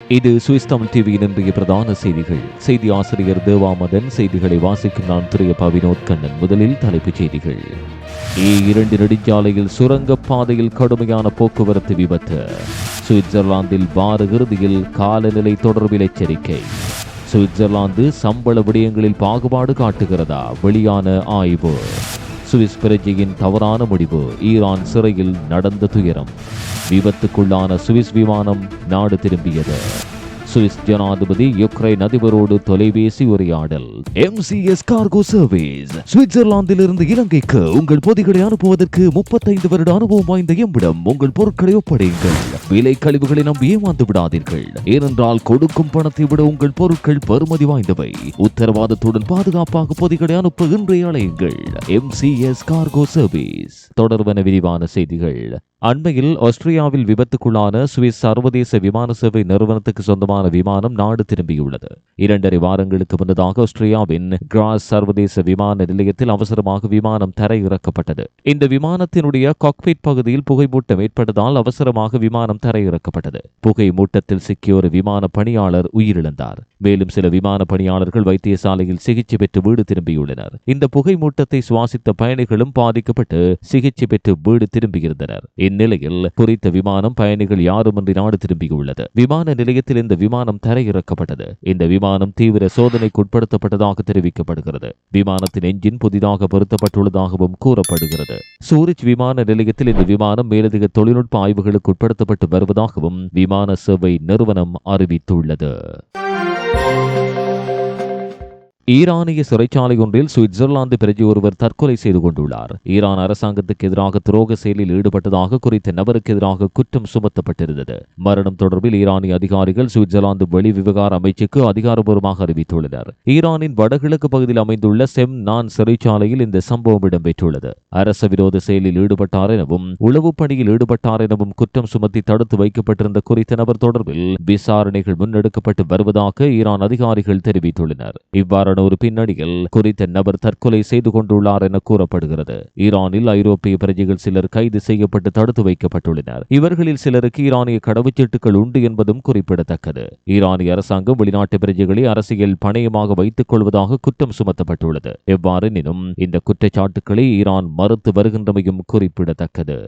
இது சுவிஸ் தமிழ் டிவியின் இன்றைய பிரதான செய்திகள். செய்தி ஆசிரியர் தேவாமதன். செய்திகளை வாசிக்கும் நான் திரையப்பா வினோத் கண்ணன். முதலில் தலைப்புச் செய்திகள். E2 நெடுஞ்சாலையில் சுரங்கப்பாதையில் கடுமையான போக்குவரத்து விபத்து. சுவிட்சர்லாந்தில் வார இறுதியில் காலநிலை தொடர்பில் எச்சரிக்கை. சுவிட்சர்லாந்து சம்பள விடயங்களில் பாகுபாடு காட்டுகிறதா? வெளியான ஆய்வு. சுவிஸ் பிரஜையின் தவறான முடிவு. ஈரான் சிறையில் நடந்த துயரம். விபத்துக்குள்ளான சுவிஸ் விமானம் நாடு திரும்பியது. சுவிஸ் ஜனாதிபதி யுக்ரைன் அதிபரோடு தொலைபேசி உரையாடல். MCS cargo service. சுவிட்சர்லாந்திலிருந்து இலங்கைக்கு உங்கள் பொதிகளை அனுப்புவதற்கு 35 வருட அனுபவம் வாய்ந்த எம்மிடம் உங்கள் பொருட்களை ஒப்படையுங்கள். விலை கழிவுகளை நம்பி ஏமாந்து விடாதீர்கள். ஏனென்றால் கொடுக்கும் பணத்தை விட உங்கள் பொருட்கள் பெறுமதி வாய்ந்தவை. உத்தரவாதத்துடன் பாதுகாப்பாக பொதிகளை அனுப்ப இன்றைய அழையுங்கள். MCS cargo service. தொடர்பான விரிவான செய்திகள். அண்மையில் ஆஸ்திரியாவில் விபத்துக்குள்ளான சுவிஸ் சர்வதேச விமான சேவை நிறுவனத்துக்கு சொந்தமான விமானம் நாடு திரும்பியுள்ளது. 2.5 வாரங்களுக்கு முன்னதாக ஆஸ்திரியாவின் கிராஸ் சர்வதேச விமான நிலையத்தில் அவசரமாக விமானம் தரையிறக்கப்பட்டது. இந்த விமானத்தினுடைய காக்பிட் பகுதியில் புகை மூட்டம் ஏற்பட்டதால் அவசரமாக விமானம் தரையிறக்கப்பட்டது. புகை மூட்டத்தில் சிக்கிய ஒரு விமான பணியாளர் உயிரிழந்தார். மேலும் சில விமான பணியாளர்கள் வைத்தியசாலையில் சிகிச்சை பெற்று வீடு திரும்பியுள்ளனர். இந்த புகை மூட்டத்தை சுவாசித்த பயணிகளும் பாதிக்கப்பட்டு சிகிச்சை பெற்று வீடு திரும்பியிருந்தனர். இந்நிலையில் குறித்த விமானம் பயணிகள் யாருமின்றி நாடு திரும்பியுள்ளது. விமான நிலையத்தில் இந்த விமானம் தரையிறக்கப்பட்டது. இந்த விமானம் தீவிர சோதனைக்கு உட்படுத்தப்பட்டதாக தெரிவிக்கப்படுகிறது. விமானத்தின் என்ஜின் புதிதாக பொருத்தப்பட்டுள்ளதாகவும் கூறப்படுகிறது. சூரிச் விமான நிலையத்தில் இந்த விமானம் மேலதிக தொழில்நுட்ப ஆய்வுகளுக்கு உட்படுத்தப்பட்டு வருவதாகவும் விமான சேவை நிறுவனம் அறிவித்துள்ளது. ஈரானிய சிறைச்சாலை ஒன்றில் சுவிட்சர்லாந்து பிரஜை ஒருவர் தற்கொலை செய்து கொண்டுள்ளார். ஈரான் அரசாங்கத்துக்கு எதிராக துரோக செயலில் ஈடுபட்டதாக குறித்த நபருக்கு எதிராக குற்றம் சுமத்தப்பட்டிருந்தது. மரணம் தொடர்பில் ஈரானிய அதிகாரிகள் சுவிட்சர்லாந்து வெளிவிவகார அமைச்சுக்கு அதிகாரப்பூர்வமாக அறிவித்துள்ளனர். ஈரானின் வடகிழக்கு பகுதியில் அமைந்துள்ள செம்னான் சிறைச்சாலையில் இந்த சம்பவம் இடம்பெற்றுள்ளது. அரச விரோத செயலில் ஈடுபட்டார் எனவும் உளவு பணியில் ஈடுபட்டார் எனவும் குற்றம் சுமத்தி தடுத்து வைக்கப்பட்டிருந்த குறித்த நபர் தொடர்பில் விசாரணைகள் முன்னெடுக்கப்பட்டு வருவதாக ஈரான் அதிகாரிகள் தெரிவித்துள்ளனர். இவ்வாறு ஒரு பின்னணியில் குறித்த நபர் தற்கொலை செய்து கொண்டுள்ளார் என கூறப்படுகிறது. ஈரானில் ஐரோப்பிய பிரஜைகள் சிலர் கைது செய்யப்பட்டு தடுத்து வைக்கப்பட்டுள்ளனர். இவர்களில் சிலருக்கு ஈரானிய கடவுச்சீட்டுகள் உண்டு என்பதும் குறிப்பிடத்தக்கது. ஈரானிய அரசாங்கம் வெளிநாட்டு பிரஜைகளை அரசியல் பணயமாக வைத்துக் கொள்வதாக குற்றம் சுமத்தப்பட்டுள்ளது. எவ்வாறெனினும் இந்த குற்றச்சாட்டுக்களை ஈரான் மறுத்து வருகின்றமையும் குறிப்பிடத்தக்கது.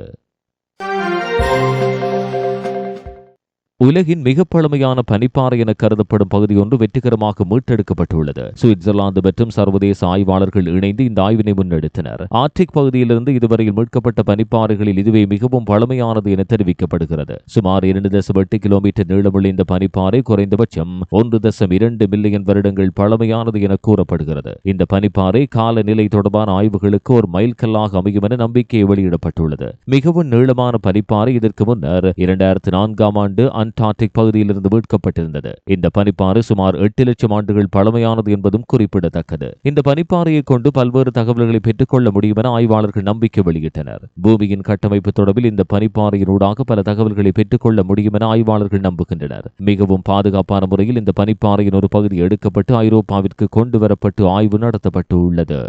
உலகின் மிக பழமையான பனிப்பாறை என கருதப்படும் பகுதி ஒன்று வெற்றிகரமாக மீட்டெடுக்கப்பட்டுள்ளது. சுவிட்சர்லாந்து மற்றும் சர்வதேச ஆய்வாளர்கள் இணைந்து இந்த ஆய்வினை முன்னெடுத்தனர். ஆர்டிக் பகுதியிலிருந்து இதுவரையில் மீட்கப்பட்ட பனிப்பாறைகளில் இதுவே மிகவும் பழமையானது என தெரிவிக்கப்படுகிறது. சுமார் 2.8 கிலோமீட்டர் நீளமுள்ள இந்த பனிப்பாறை குறைந்தபட்சம் 1.2 மில்லியன் வருடங்கள் பழமையானது என கூறப்படுகிறது. இந்த பனிப்பாறை காலநிலை தொடர்பான ஆய்வுகளுக்கு ஒரு மைல்கல்லாக அமையும் என நம்பிக்கை வெளியிடப்பட்டுள்ளது. மிகவும் நீளமான பனிப்பாறை இதற்கு முன்னர் 2004ஆம் ஆண்டு அண்டார்டிக் பகுதியிலிருந்து மீட்கப்பட்டிருந்தது. இந்த பனிப்பாறை சுமார் 8 லட்சம் ஆண்டுகள் பழமையானது என்பதும் குறிப்பிடத்தக்கது. இந்த பனிப்பாறையை கொண்டு பல்வேறு தகவல்களை பெற்றுக்கொள்ள முடியும் என ஆய்வாளர்கள் நம்பிக்கை வெளியிட்டனர். பூமியின் கட்டமைப்பு தொடர்பில் இந்த பனிப்பாறையினூடாக பல தகவல்களை பெற்றுக்கொள்ள முடியும் என ஆய்வாளர்கள் நம்புகின்றனர். மிகவும் பாதுகாப்பான முறையில் இந்த பனிப்பாறையின் ஒரு பகுதி எடுக்கப்பட்டு ஐரோப்பாவிற்கு கொண்டு வரப்பட்டு ஆய்வு நடத்தப்பட்டு உள்ளது.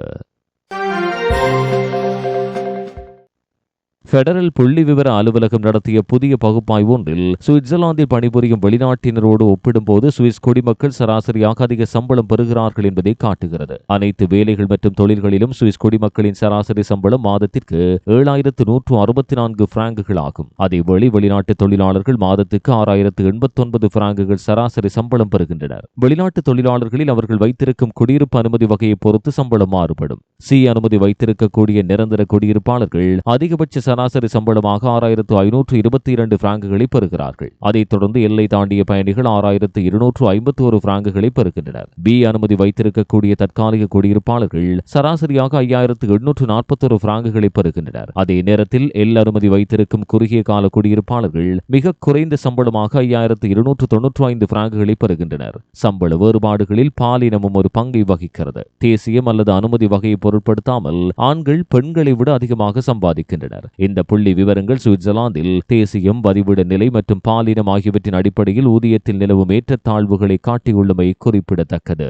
பெடரல் புள்ளி விவர அலுவலகம் நடத்திய புதிய பகுப்பாய்வு ஒன்றில் சுவிட்சர்லாந்தில் பணிபுரியும் வெளிநாட்டினரோடு ஒப்பிடும்போது சுவிஸ் குடிமக்கள் சராசரியாக அதிக சம்பளம் பெறுகிறார்கள் என்பதை காட்டுகிறது. அனைத்து வேலைகள் மற்றும் தொழில்களிலும் சுவிஸ் குடிமக்களின் சராசரி சம்பளம் மாதத்திற்கு 7,164 பிராங்குகள் ஆகும். அதேவேளை வெளிநாட்டு தொழிலாளர்கள் மாதத்துக்கு 6,089 பிராங்குகள் சராசரி சம்பளம் பெறுகின்றனர். வெளிநாட்டு தொழிலாளர்களில் அவர்கள் வைத்திருக்கும் குடியிருப்பு அனுமதி வகையை பொறுத்து சம்பளம் மாறுபடும். சி அனுமதி வைத்திருக்கக்கூடிய நிரந்தர குடியிருப்பாளர்கள் அதிகபட்ச சராசரி சம்பளமாக 6,522 பிராங்குகளை பெறுகிறார்கள். அதைத் தொடர்ந்து எல்லை தாண்டிய பயணிகள் 6,251 பிராங்குகளை பெறுகின்றனர். பி அனுமதி வைத்திருக்கக்கூடிய தற்காலிக குடியிருப்பாளர்கள் சராசரியாக 5,841 பிராங்குகளை பெறுகின்றனர். அதே நேரத்தில் எல் அனுமதி வைத்திருக்கும் குறுகிய கால குடியிருப்பாளர்கள் மிக குறைந்த சம்பளமாக 5,295 பிராங்குகளை பெறுகின்றனர். சம்பள வேறுபாடுகளில் பாலினமும் ஒரு பங்கை வகிக்கிறது. தேசியம் அல்லது அனுமதி வகையை பொருட்படுத்தாமல் ஆண்கள் பெண்களை விட அதிகமாக சம்பாதிக்கின்றனர். இந்த புள்ளி விவரங்கள் சுவிட்சர்லாந்தில் தேசியம், வதிவிட நிலை மற்றும் பாலினம் ஆகியவற்றின் அடிப்படையில் ஊதியத்தில் நிலவும் ஏற்றத்தாழ்வுகளை காட்டியுள்ளமை குறிப்பிடத்தக்கது.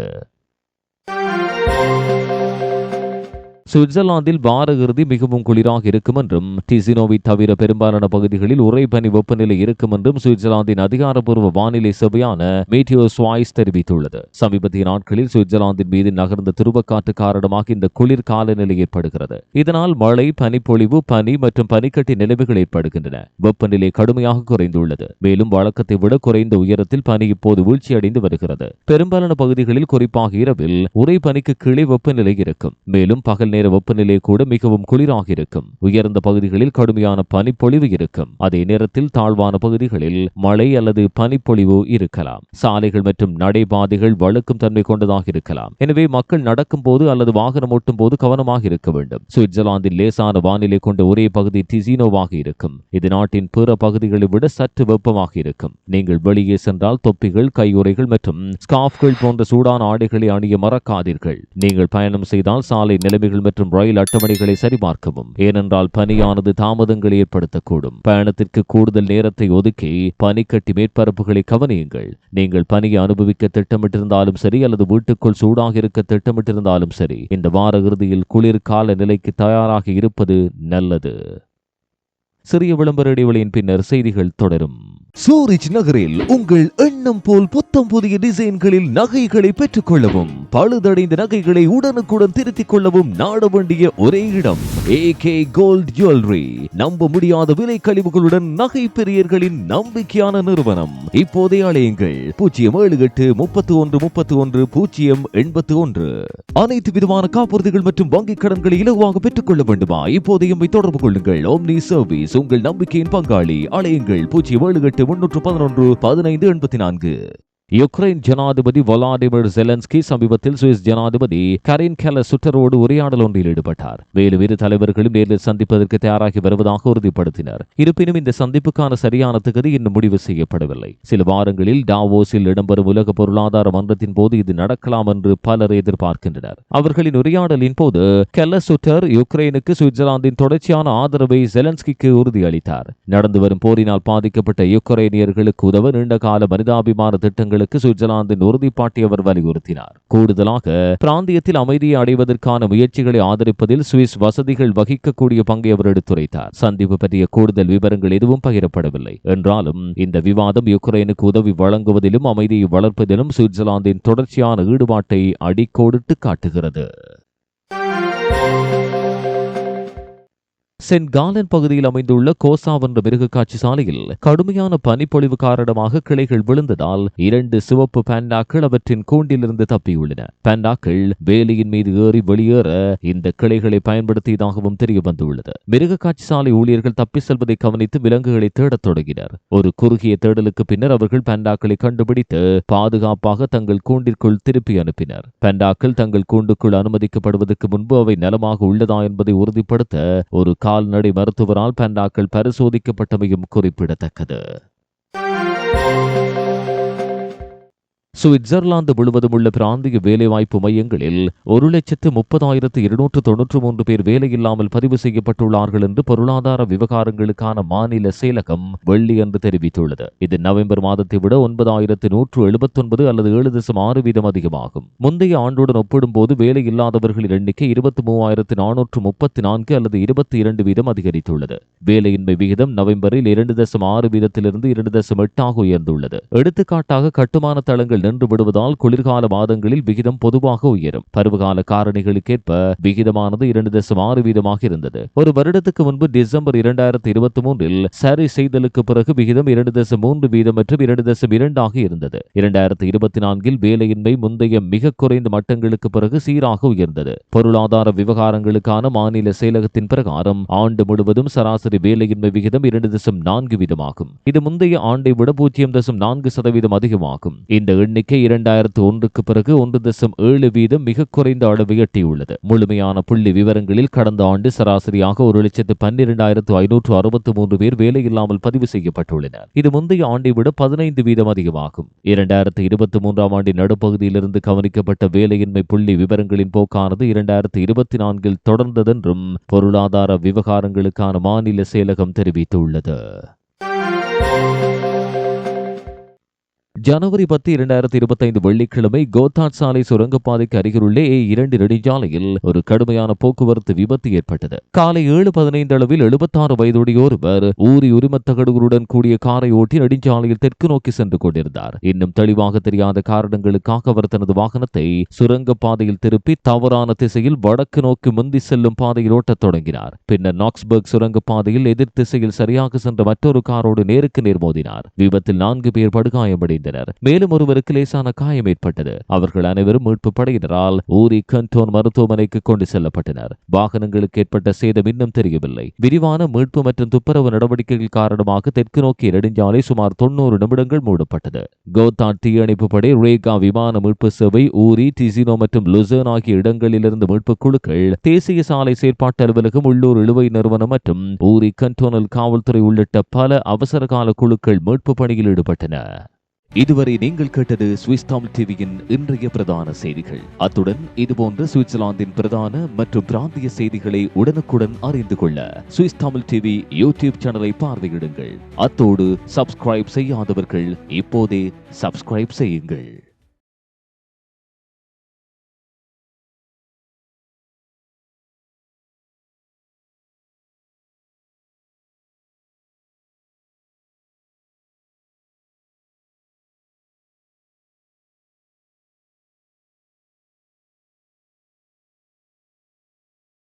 சுவிட்சர்லாந்தில் வார இறுதி மிகவும் குளிராக இருக்கும் என்றும் டிசினோவை தவிர பெரும்பாலான பகுதிகளில் உறைபனி வெப்பநிலை இருக்கும் என்றும் சுவிட்சர்லாந்தின் அதிகாரப்பூர்வ வானிலை சபையான மீட்டியோஸ்வாய்ஸ் தெரிவித்துள்ளது. சமீபத்திய நாட்களில் சுவிட்சர்லாந்தின் மீது நகர்ந்த துருவக்காற்று காரணமாக இந்த குளிர் காலநிலை ஏற்படுகிறது. இதனால் மழை, பனிப்பொழிவு, பனி மற்றும் பனிக்கட்டி நிலைமைகள் ஏற்படுகின்றன. வெப்பநிலை கடுமையாக குறைந்துள்ளது. மேலும் வழக்கத்தை விட குறைந்த உயரத்தில் பனி இப்போது வீழ்ச்சியடைந்து வருகிறது. பெரும்பாலான பகுதிகளில் குறிப்பாக இரவில் உறை பனிக்கு கீழே வெப்பநிலை இருக்கும். மேலும் பகல் நேர வெப்பநிலை கூட மிகவும் குளிராக இருக்கும். உயர்ந்த பகுதிகளில் கடுமையான பனிப்பொழிவு இருக்கும். அதே நேரத்தில் தாழ்வான பகுதிகளில் மழை அல்லது பனிப்பொழிவு இருக்கலாம். சாலைகள் மற்றும் நடைபாதைகள் வழுக்கும் தன்மை கொண்டதாக இருக்கலாம். எனவே மக்கள் நடக்கும் போது அல்லது வாகனம் ஓட்டும் போது கவனமாக இருக்க வேண்டும். சுவிட்சர்லாந்தின் லேசான வானிலை கொண்ட ஒரே பகுதி டிசினோவாக இருக்கும். இது நாட்டின் பிற பகுதிகளை விட சற்று வெப்பமாக இருக்கும். நீங்கள் வெளியே சென்றால் தொப்பிகள், கையுறைகள் மற்றும் ஸ்கார்ஃப்கள் போன்ற சூடான ஆடைகளை அணிய மறக்காதீர்கள். நீங்கள் பயணம் செய்தால் சாலை நிலைமைகள் மற்றும் ரயில் அட்டவணைகளை சரிபார்க்கவும். ஏனென்றால் பனியானது தாமதங்களை ஏற்படுத்தக்கூடும். பயணத்திற்கு கூடுதல் நேரத்தை ஒதுக்கி பனிக்கட்டி மேற்பரப்புகளை கவனியுங்கள். நீங்கள் பனியை அனுபவிக்க திட்டமிட்டிருந்தாலும் சரி அல்லது வீட்டுக்குள் சூடாக இருக்க திட்டமிட்டிருந்தாலும் சரி, இந்த வார இறுதியில் குளிர் கால நிலைக்கு தயாராக இருப்பது நல்லது. சிறிய விளம்பர இடைவெளியின் பின்னர் செய்திகள் தொடரும். சூரிச் நகரில் உங்கள் எண்ணம் போல் புத்தம் புதிய டிசைன்களில் நகைகளை பெற்றுக் கொள்ளவும், பழுதடைந்த நகைகளை உடனுக்குடன் திருத்திக் கொள்ளவும் நாட வேண்டிய ஒரே இடம் AK கோல்ட் ஜுவல்லரி. நம்ப முடியாத விலை கழிவுகளுடன் நகை பிரியர்களின் நம்பிக்கையான நிறுவனம். இப்போதே அழையுங்கள் 078-31-31-081. அனைத்து விதமான காப்புறுதிகள் மற்றும் வங்கிக் கடன்களை இலகுவாக பெற்றுக் கொள்ள வேண்டுமா? இப்போதைய தொடர்பு கொள்ளுங்கள். ஓம்னி சர்வீஸ், உங்கள் நம்பிக்கையின் பங்காளி. அழையுங்கள் 078-311-1584. யுக்ரைன் ஜனாதிபதி வொலாடிமிர் ஜெலன்ஸ்கி சமீபத்தில் சுவிஸ் ஜனாதிபதி கரின் கெலசுட்டரோடு உரையாடல் ஒன்றில் ஈடுபட்டார். மேலும் இரு தலைவர்களும் நேரில் சந்திப்பதற்கு தயாராகி வருவதாக உறுதிப்படுத்தினர். இருப்பினும் இந்த சந்திப்புக்கான சரியான திகதி இன்னும் முடிவு செய்யப்படவில்லை. சில வாரங்களில் டாவோஸில் இடம்பெறும் உலக பொருளாதார மன்றத்தின் போது இது நடக்கலாம் என்று பலர் எதிர்பார்க்கின்றனர். அவர்களின் உரையாடலின் போது கெலசுட்டர் யுக்ரைனுக்கு சுவிட்சர்லாந்தின் தொடர்ச்சியான ஆதரவை ஜெலன்ஸ்கிக்கு உறுதியளித்தார். நடந்து வரும் போரினால் பாதிக்கப்பட்ட யுக்ரைனியர்களுக்கு உதவ நீண்டகால மனிதாபிமான திட்டங்கள் சுவிட்சர்லாந்தின் உறுதிப்பாட்டை அவர் வலியுறுத்தினார். கூடுதலாக பிராந்தியத்தில் அமைதியை அடைவதற்கான முயற்சிகளை ஆதரிப்பதில் சுவிஸ் வசதிகள் வகிக்கக்கூடிய பங்கை அவர் எடுத்துரைத்தார். சந்திப்பு பற்றிய கூடுதல் விவரங்கள் எதுவும் பகிரப்படவில்லை என்றாலும் இந்த விவாதம் யுக்ரைனுக்கு உதவி வழங்குவதிலும் அமைதியை வளர்ப்பதிலும் சுவிட்சர்லாந்தின் தொடர்ச்சியான ஈடுபாட்டை அடிக்கோடிட்டு காட்டுகிறது. சென்ட் காலன் பகுதியில் அமைந்துள்ள கோசா என்ற மிருக காட்சி சாலையில் கடுமையான பனிப்பொழிவு காரணமாக கிளைகள் விழுந்ததால் 2 சிவப்பு பாண்டாக்கள் அவற்றின் கூண்டிலிருந்து தப்பியுள்ளன. பாண்டாக்கள் வேலியின் மீது ஏறி வெளியேற இந்த கிளைகளை பயன்படுத்தியதாகவும் தெரிய வந்துள்ளது. மிருக காட்சி சாலை ஊழியர்கள் தப்பி செல்வதை கவனித்து விலங்குகளை தேடத் தொடங்கினர். ஒரு குறுகிய தேடலுக்கு பின்னர் அவர்கள் பாண்டாக்களை கண்டுபிடித்து பாதுகாப்பாக தங்கள் கூண்டிற்குள் திருப்பி அனுப்பினர். பாண்டாக்கள் தங்கள் கூண்டுக்குள் அனுமதிக்கப்படுவதற்கு முன்பு அவை நலமாக உள்ளதா என்பதை உறுதிப்படுத்த ஒரு கால்நடை மருத்துவரால் பாண்டாக்கள் பரிசோதிக்கப்பட்டமையும் குறிப்பிடத்தக்கது. சுவிட்சர்லாந்து முழுவதும் உள்ள பிராந்திய வேலைவாய்ப்பு மையங்களில் 1,30,293 பேர் வேலையில்லாமல் பதிவு செய்யப்பட்டுள்ளார்கள் என்று பொருளாதார விவகாரங்களுக்கான மாநில செயலகம் வெள்ளியன்று தெரிவித்துள்ளது. இது நவம்பர் மாதத்தை விட 9,179 அல்லது 7.6% அதிகமாகும். முந்தைய ஆண்டுடன் ஒப்பிடும்போது வேலையில்லாதவர்களின் எண்ணிக்கை 23,434 அல்லது 22% அதிகரித்துள்ளது. வேலையின்மை விகிதம் நவம்பரில் 2.6%-இலிருந்து 2.8 உயர்ந்துள்ளது. எடுத்துக்காட்டாக கட்டுமான தளங்கள் நின்று விடுவதால் குளிர்கால மாதங்களில் விகிதம் பொதுவாக உயரும். பருவகால காரணிகளுக்கேற்ப விகிதமானது 2.6% இருந்தது. ஒரு வருடத்துக்கு முன்பு டிசம்பர் 2023 சரி செய்தலுக்கு பிறகு விகிதம் 2.3% மற்றும் 2.2 இருந்தது. 2024 வேலையின்மை முந்தைய மிக குறைந்த மட்டங்களுக்கு பிறகு சீராக உயர்ந்தது. பொருளாதார விவகாரங்களுக்கான மாநில செயலகத்தின் பிரகாரம் ஆண்டு முழுவதும் சராசரி வேலையின்மை விகிதம் 2.4% ஆகும். இது முந்தைய ஆண்டை விட 0.4% அதிகமாகும். இந்த எண்ணிக்கை 2001க்கு பிறகு 1.7% மிக குறைந்த அளவை எட்டியுள்ளது. முழுமையான புள்ளி விவரங்களில் கடந்த ஆண்டு சராசரியாக 1,12,563 பேர் வேலையில்லாமல் பதிவு செய்யப்பட்டுள்ளனர். இது முந்தைய ஆண்டை விட 15% அதிகமாகும். 2023 ஆண்டின் நடுப்பகுதியிலிருந்து கவனிக்கப்பட்ட வேலையின்மை புள்ளி விவரங்களின் போக்கானது 2024 தொடர்ந்ததென்றும் பொருளாதார விவகாரங்களுக்கான மாநில செயலகம் தெரிவித்துள்ளது. ஜனவரி 10, 2025 வெள்ளிக்கிழமை கோத்தாட் சாலை சுரங்கப்பாதைக்கு அருகிலுள்ள A2 நெடுஞ்சாலையில் ஒரு கடுமையான போக்குவரத்து விபத்து ஏற்பட்டது. காலை 7:15 அளவில் 76 வயதுடைய ஒருவர் ஊரி உரிமத்தகடுகளுடன் கூடிய காரை ஓட்டி நெடுஞ்சாலையில் தெற்கு நோக்கி சென்று கொண்டிருந்தார். இன்னும் தெளிவாக தெரியாத காரணங்களுக்காக அவர் தனது வாகனத்தை சுரங்கப்பாதையில் திருப்பி தவறான திசையில் வடக்கு நோக்கி முந்தி செல்லும் பாதையில் ஓட்டத் தொடங்கினார். பின்னர் நாக்ஸ்பர்க் சுரங்கப்பாதையில் எதிர் திசையில் சரியாக சென்ற மற்றொரு காரோடு நேருக்கு நேர் மோதினார். விபத்தில் 4 பேர் படுகாயமடைந்தனர். மேலும் ஒருவருக்கு லேசான காயம் ஏற்பட்டது. அவர்கள் அனைவரும் மீட்பு படையினரால் ஊரி கண்டோன் மருத்துவமனைக்கு கொண்டு செல்லப்பட்டனர். வாகனங்களுக்கு ஏற்பட்ட சேதம் இன்னும் தெரியவில்லை. விரிவான மீட்பு மற்றும் துப்புரவு நடவடிக்கைகள் காரணமாக தெற்கு நோக்கிய நெடுஞ்சாலை சுமார் 90 நிமிடங்கள் மூடப்பட்டது. கோத்தாட் தீயணைப்பு படை, ரேகா விமான மீட்பு சேவை, ஊரி, டிசினோ மற்றும் லுசர்ன் ஆகிய இடங்களிலிருந்து மீட்பு குழுக்கள், தேசிய சாலை செயற்பாட்டு அலுவலகம், உள்ளூர் இழுவை நிறுவனம் மற்றும் ஊரி கண்டோனல் காவல்துறை உள்ளிட்ட பல அவசரகால குழுக்கள் மீட்பு பணியில் ஈடுபட்டன. இதுவரை நீங்கள் கேட்டது சுவிஸ் தமிழ் டிவியின் இன்றைய பிரதான செய்திகள். அத்துடன் இதுபோன்ற சுவிட்சர்லாந்தின் பிரதான மற்றும் பிராந்திய செய்திகளை உடனுக்குடன் அறிந்து கொள்ள சுவிஸ் தமிழ் டிவி யூடியூப் சேனலை பார்வையிடுங்கள். அத்தோடு சப்ஸ்கிரைப் செய்யாதவர்கள் இப்போதே சப்ஸ்கிரைப் செய்யுங்கள்.